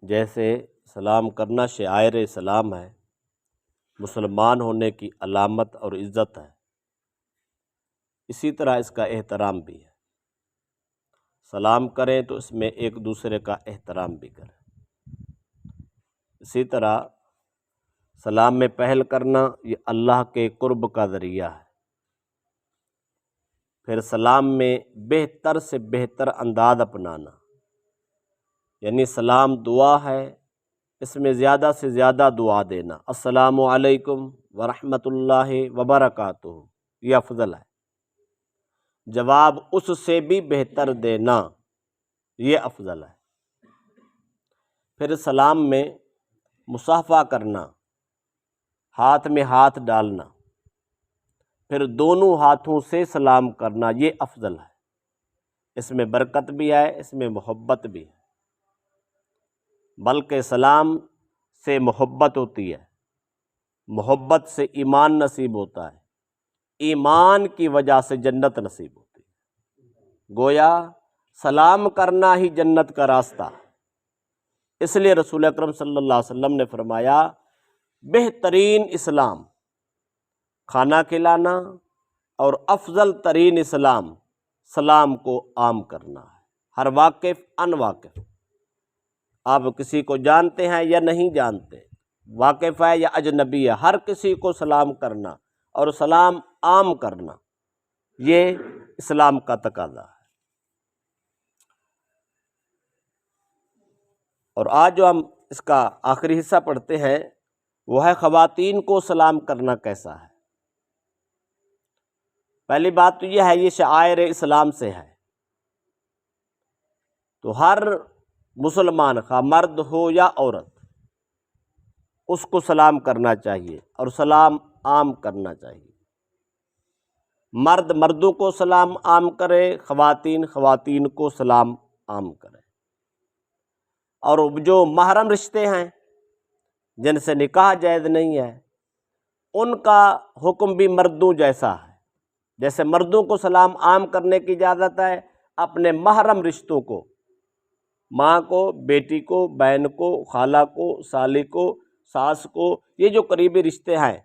جیسے سلام کرنا شعائر اسلام ہے، مسلمان ہونے کی علامت اور عزت ہے، اسی طرح اس کا احترام بھی ہے۔ سلام کریں تو اس میں ایک دوسرے کا احترام بھی کریں۔ اسی طرح سلام میں پہل کرنا یہ اللہ کے قرب کا ذریعہ ہے۔ پھر سلام میں بہتر سے بہتر انداز اپنانا، یعنی سلام دعا ہے، اس میں زیادہ سے زیادہ دعا دینا، السلام علیکم ورحمۃ اللہ وبرکاتہ، یہ افضل ہے۔ جواب اس سے بھی بہتر دینا، یہ افضل ہے۔ پھر سلام میں مصافحہ کرنا، ہاتھ میں ہاتھ ڈالنا، پھر دونوں ہاتھوں سے سلام کرنا، یہ افضل ہے۔ اس میں برکت بھی ہے، اس میں محبت بھی ہے، بلکہ سلام سے محبت ہوتی ہے، محبت سے ایمان نصیب ہوتا ہے، ایمان کی وجہ سے جنت نصیب ہوتی ہے۔ گویا سلام کرنا ہی جنت کا راستہ ہے۔ اس لیے رسول اکرم صلی اللہ علیہ وسلم نے فرمایا بہترین اسلام کھانا کھلانا اور افضل ترین اسلام سلام کو عام کرنا ہے، ہر واقف ان واقف، آپ کسی کو جانتے ہیں یا نہیں جانتے، واقف ہے یا اجنبی ہے، ہر کسی کو سلام کرنا اور سلام عام کرنا، یہ اسلام کا تقاضا ہے۔ اور آج جو ہم اس کا آخری حصہ پڑھتے ہیں وہ ہے خواتین کو سلام کرنا کیسا ہے۔ پہلی بات تو یہ ہے، یہ شعائر اسلام سے ہے، تو ہر مسلمان خواہ مرد ہو یا عورت اس کو سلام کرنا چاہیے اور سلام عام کرنا چاہیے۔ مرد مردوں کو سلام عام کرے، خواتین خواتین کو سلام عام کرے۔ اور جو محرم رشتے ہیں جن سے نکاح جائز نہیں ہے، ان کا حکم بھی مردوں جیسا ہے۔ جیسے مردوں کو سلام عام کرنے کی اجازت ہے، اپنے محرم رشتوں کو، ماں کو، بیٹی کو، بہن کو، خالہ کو، سالی کو، ساس کو، یہ جو قریبی رشتے ہیں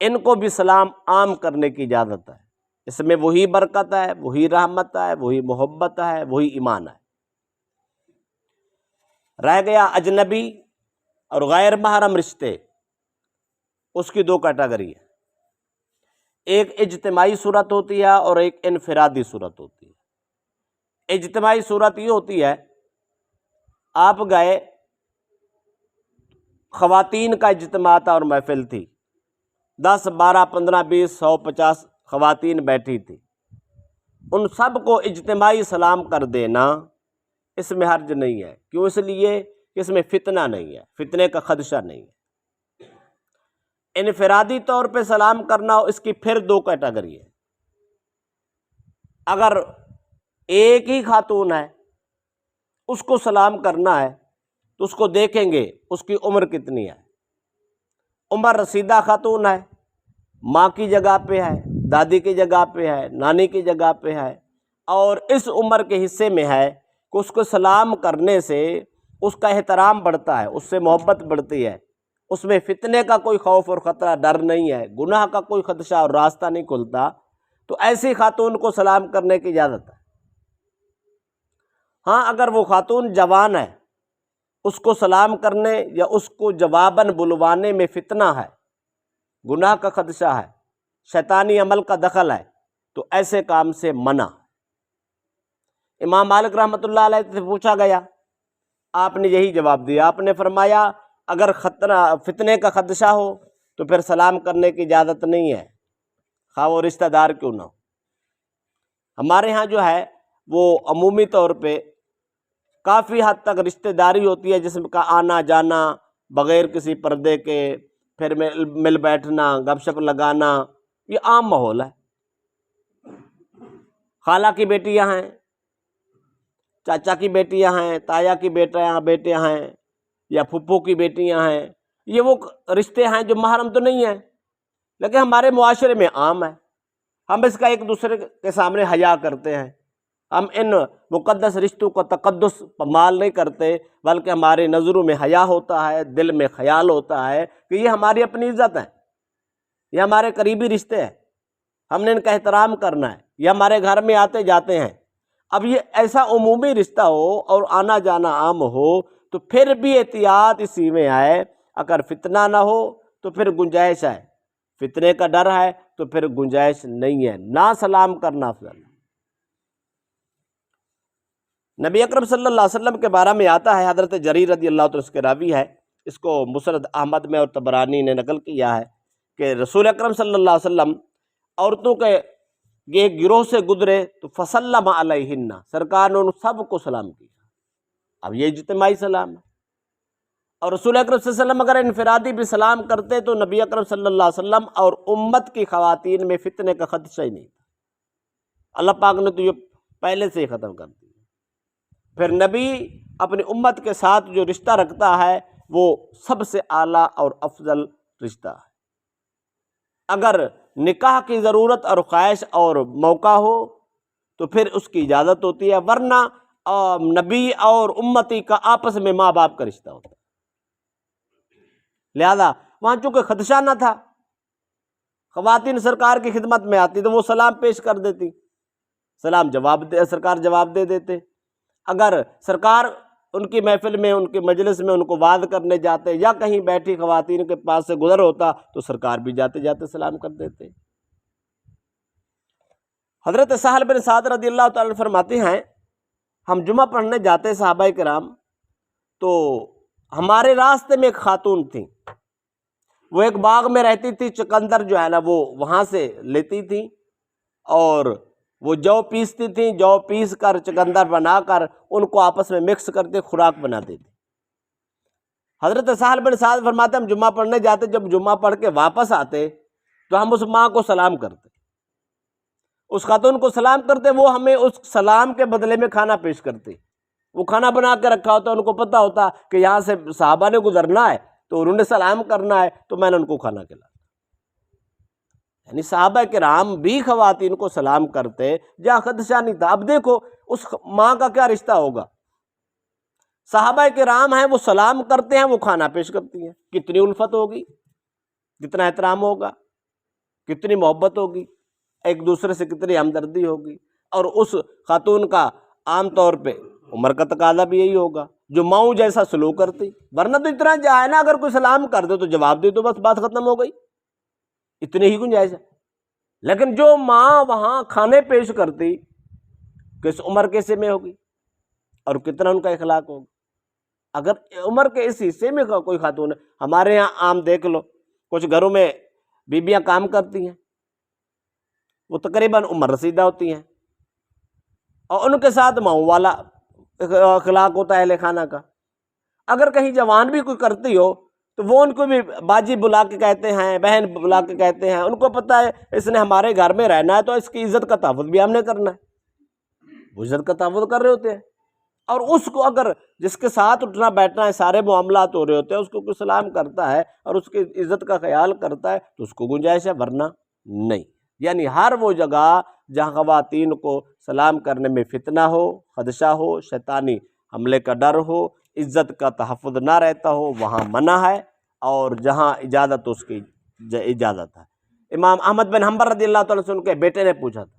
ان کو بھی سلام عام کرنے کی اجازت ہے۔ اس میں وہی برکت ہے، وہی رحمت ہے، وہی محبت ہے، وہی ایمان ہے۔ رہ گیا اجنبی اور غیر محرم رشتے، اس کی دو کیٹیگری ہے، ایک اجتماعی صورت ہوتی ہے اور ایک انفرادی صورت ہوتی ہے۔ اجتماعی صورت یہ ہوتی ہے، آپ گئے، خواتین کا اجتماع تھا اور محفل تھی، 10 12 15 20 100 50 خواتین بیٹھی تھی، ان سب کو اجتماعی سلام کر دینا، اس میں حرج نہیں ہے۔ کیوں؟ اس لیے کہ اس میں فتنہ نہیں ہے، فتنے کا خدشہ نہیں ہے۔ انفرادی طور پہ سلام کرنا، اس کی پھر دو کیٹیگری ہے۔ اگر ایک ہی خاتون ہے، اس کو سلام کرنا ہے تو اس کو دیکھیں گے اس کی عمر کتنی ہے۔ عمر رسیدہ خاتون ہے، ماں کی جگہ پہ ہے، دادی کی جگہ پہ ہے، نانی کی جگہ پہ ہے، اور اس عمر کے حصے میں ہے کہ اس کو سلام کرنے سے اس کا احترام بڑھتا ہے، اس سے محبت بڑھتی ہے، اس میں فتنے کا کوئی خوف اور خطرہ، ڈر نہیں ہے، گناہ کا کوئی خدشہ اور راستہ نہیں کھلتا، تو ایسی خاتون کو سلام کرنے کی اجازت ہے۔ ہاں، اگر وہ خاتون جوان ہے، اس کو سلام کرنے یا اس کو جواباً بلوانے میں فتنہ ہے، گناہ کا خدشہ ہے، شیطانی عمل کا دخل ہے، تو ایسے کام سے منع۔ امام مالک رحمۃ اللہ علیہ سے پوچھا گیا، آپ نے یہی جواب دیا، آپ نے فرمایا اگر فتنے کا خدشہ ہو تو پھر سلام کرنے کی اجازت نہیں ہے، خواہ وہ رشتہ دار کیوں نہ ہو۔ ہمارے ہاں جو ہے وہ عمومی طور پہ کافی حد تک رشتہ داری ہوتی ہے، جسم کا آنا جانا بغیر کسی پردے کے، پھر مل بیٹھنا، گپ شپ لگانا، یہ عام ماحول ہے۔ خالہ کی بیٹیاں ہیں، چاچا کی بیٹیاں ہیں، تایا کی بیٹیاں ہیں، یا پھپھو کی بیٹیاں ہیں، یہ وہ رشتے ہیں جو محرم تو نہیں ہیں لیکن ہمارے معاشرے میں عام ہے۔ ہم اس کا ایک دوسرے کے سامنے حیا کرتے ہیں، ہم ان مقدس رشتوں کو تقدس پامال نہیں کرتے، بلکہ ہماری نظروں میں حیا ہوتا ہے، دل میں خیال ہوتا ہے کہ یہ ہماری اپنی عزت ہے، یہ ہمارے قریبی رشتے ہیں، ہم نے ان کا احترام کرنا ہے، یہ ہمارے گھر میں آتے جاتے ہیں۔ اب یہ ایسا عمومی رشتہ ہو اور آنا جانا عام ہو تو پھر بھی احتیاط اسی میں آئے، اگر فتنہ نہ ہو تو پھر گنجائش ہے، فتنے کا ڈر ہے تو پھر گنجائش نہیں ہے، نہ سلام کرنا افضل ہے۔ نبی اکرم صلی اللہ علیہ وسلم کے بارے میں آتا ہے، حضرت جریر رضی اللہ عنہ اس کے راوی ہے، اس کو مسند احمد میں اور طبرانی نے نقل کیا ہے کہ رسول اکرم صلی اللہ علیہ وسلم عورتوں کے ایک گروہ سے گزرے تو فسلم علیہن، سرکار نے ان سب کو سلام کیا۔ اب یہ اجتماعی سلام ہے، اور رسول اکرم صلی اللہ علیہ وسلم اگر انفرادی بھی سلام کرتے تو نبی اکرم صلی اللہ علیہ وسلم اور امت کی خواتین میں فتنے کا خدشہ ہی نہیں تھا، اللہ پاک نے تو یہ پہلے سے ہی ختم کر دیا۔ پھر نبی اپنی امت کے ساتھ جو رشتہ رکھتا ہے وہ سب سے اعلیٰ اور افضل رشتہ ہے۔ اگر نکاح کی ضرورت اور خواہش اور موقع ہو تو پھر اس کی اجازت ہوتی ہے، ورنہ نبی اور امتی کا آپس میں ماں باپ کا رشتہ ہوتا ہے، لہذا وہاں چونکہ خدشہ نہ تھا، خواتین سرکار کی خدمت میں آتی تو وہ سلام پیش کر دیتی، سلام سرکار جواب دے دیتے۔ اگر سرکار ان کی محفل میں، ان کے مجلس میں ان کو وعظ کرنے جاتے یا کہیں بیٹھی خواتین کے پاس سے گزر ہوتا تو سرکار بھی جاتے جاتے سلام کر دیتے۔ حضرت سہل بن سعد رضی اللہ تعالیٰ فرماتے ہیں، ہم جمعہ پڑھنے جاتے صحابہ کرام تو ہمارے راستے میں ایک خاتون تھی، وہ ایک باغ میں رہتی تھی، چقندر جو ہے نا وہ وہاں سے لیتی تھی اور وہ جو پیستی تھیں، جو پیس کر چقندر بنا کر ان کو آپس میں مکس کرتے خوراک بنا دیتی۔ حضرت سہل بن سعد فرماتے ہم جمعہ پڑھنے جاتے، جب جمعہ پڑھ کے واپس آتے تو ہم اس ماں کو سلام کرتے، اس خاتون کو سلام کرتے، وہ ہمیں اس سلام کے بدلے میں کھانا پیش کرتے۔ وہ کھانا بنا کے رکھا ہوتا، ان کو پتہ ہوتا کہ یہاں سے صحابہ نے گزرنا ہے تو انہوں نے سلام کرنا ہے، تو میں نے ان کو کھانا کھلایا۔ یعنی صحابہ کرام بھی خواتین کو سلام کرتے، جہاں خدشہ نہیں تھا۔ اب دیکھو اس ماں کا کیا رشتہ ہوگا، صحابہ کرام ہیں وہ سلام کرتے ہیں، وہ کھانا پیش کرتی ہیں، کتنی الفت ہوگی، کتنا احترام ہوگا، کتنی محبت ہوگی، ایک دوسرے سے کتنی ہمدردی ہوگی۔ اور اس خاتون کا عام طور پہ عمر کا تقاضا بھی یہی ہوگا جو ماؤں جیسا سلوک کرتی، ورنہ تو اتنا جائے نا، اگر کوئی سلام کر دے تو جواب دے تو بس بات ختم ہو گئی، اتنی ہی گنجائش ہے۔ لیکن جو ماں وہاں کھانے پیش کرتی کس عمر کے حصے میں ہوگی اور کتنا ان کا اخلاق ہوگا۔ اگر عمر کے اس حصے میں کوئی خاتون ہے، ہمارے یہاں عام دیکھ لو کچھ گھروں میں بیویاں کام کرتی ہیں، وہ تقریباً عمر رسیدہ ہوتی ہیں اور ان کے ساتھ ماؤں والا اخلاق ہوتا ہے اہل خانہ کا۔ اگر کہیں جوان بھی کوئی کرتی ہو تو وہ ان کو بھی باجی بلا کے کہتے ہیں، بہن بلا کے کہتے ہیں، ان کو پتہ ہے اس نے ہمارے گھر میں رہنا ہے تو اس کی عزت کا تحفظ بھی ہم نے کرنا ہے، وہ عزت کا تحفظ کر رہے ہوتے ہیں۔ اور اس کو اگر جس کے ساتھ اٹھنا بیٹھنا ہے، سارے معاملات ہو رہے ہوتے ہیں، اس کو کوئی سلام کرتا ہے اور اس کی عزت کا خیال کرتا ہے تو اس کو گنجائش ہے، ورنہ نہیں۔ یعنی ہر وہ جگہ جہاں خواتین کو سلام کرنے میں فتنہ ہو، خدشہ ہو، شیطانی حملے کا ڈر ہو، عزت کا تحفظ نہ رہتا ہو، وہاں منع ہے، اور جہاں اجازت اس کی اجازت ہے۔ امام احمد بن حنبل رضی اللہ تعالیٰ سے ان کے بیٹے نے پوچھا تھا،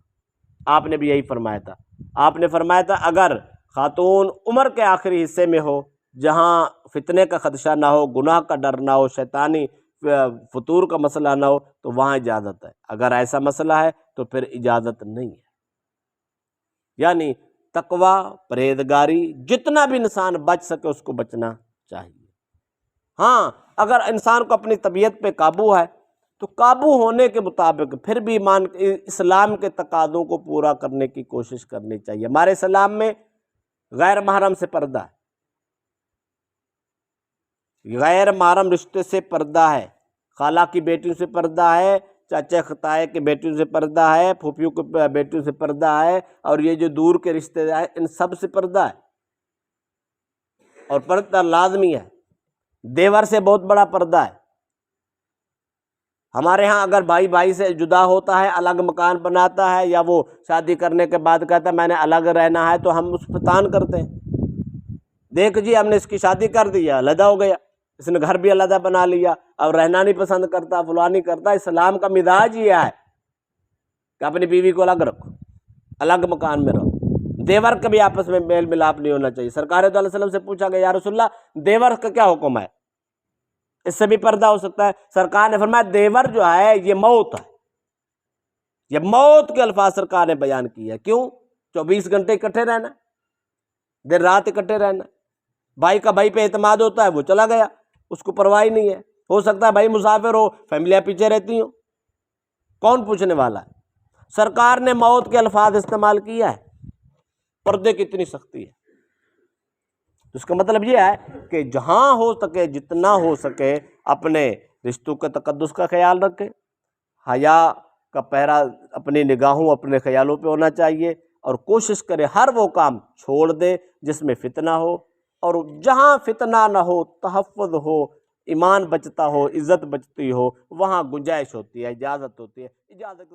آپ نے بھی یہی فرمایا تھا، آپ نے فرمایا تھا اگر خاتون عمر کے آخری حصے میں ہو، جہاں فتنے کا خدشہ نہ ہو، گناہ کا ڈر نہ ہو، شیطانی فطور کا مسئلہ نہ ہو تو وہاں اجازت ہے، اگر ایسا مسئلہ ہے تو پھر اجازت نہیں ہے۔ یعنی تقوی، پرہیزگاری، جتنا بھی انسان بچ سکے اس کو بچنا چاہیے۔ ہاں اگر انسان کو اپنی طبیعت پہ قابو ہے تو قابو ہونے کے مطابق پھر بھی اسلام کے تقاضوں کو پورا کرنے کی کوشش کرنی چاہیے۔ ہمارے اسلام میں غیر محرم سے پردہ ہے، غیر محرم رشتے سے پردہ ہے، خالہ کی بیٹیوں سے پردہ ہے، چاچا خطائے کے بیٹیوں سے پردہ ہے، پھوپھیوں کے بیٹیوں سے پردہ ہے، اور یہ جو دور کے رشتے ہیں ان سب سے پردہ ہے، اور پردہ لازمی ہے۔ دیور سے بہت بڑا پردہ ہے، ہمارے ہاں اگر بھائی بھائی سے جدا ہوتا ہے، الگ مکان بناتا ہے، یا وہ شادی کرنے کے بعد کہتا ہے میں نے الگ رہنا ہے، تو ہم اس پہ تان کرتے ہیں، دیکھ جی ہم نے اس کی شادی کر دی، علیحدہ ہو گیا، اس نے گھر بھی علیحدہ بنا لیا، اب رہنا نہیں پسند کرتا، فلاں نہیں کرتا۔ اسلام کا مزاج یہ ہے کہ اپنی بیوی کو الگ رکھو، الگ مکان میں رہو، دیور کا بھی آپس میں میل ملاپ نہیں ہونا چاہیے۔ سرکار دو علیہ وسلم سے پوچھا گیا یا رسول اللہ دیور کا کیا حکم ہے، اس سے بھی پردہ ہو سکتا ہے؟ سرکار نے فرمایا دیور جو ہے یہ موت ہے، یہ موت کے الفاظ سرکار نے بیان کیا ہے۔ کیوں؟ 24 گھنٹے اکٹھے رہنا، دن رات اکٹھے رہنا، بھائی کا بھائی پہ اعتماد ہوتا ہے، وہ چلا گیا، اس کو پرواہ نہیں ہے، ہو سکتا ہے بھائی مسافر ہو، فیملیاں پیچھے رہتی ہوں، کون پوچھنے والا ہے؟ سرکار نے موت کے الفاظ استعمال کیا ہے، پردے کی اتنی سختی ہے۔ اس کا مطلب یہ ہے کہ جہاں ہو سکے، جتنا ہو سکے، اپنے رشتوں کے تقدس کا خیال رکھے، حیا کا پہرا اپنی نگاہوں اپنے خیالوں پہ ہونا چاہیے، اور کوشش کرے ہر وہ کام چھوڑ دے جس میں فتنہ ہو، اور جہاں فتنہ نہ ہو، تحفظ ہو، ایمان بچتا ہو، عزت بچتی ہو، وہاں گنجائش ہوتی ہے، اجازت ہوتی ہے، اجازت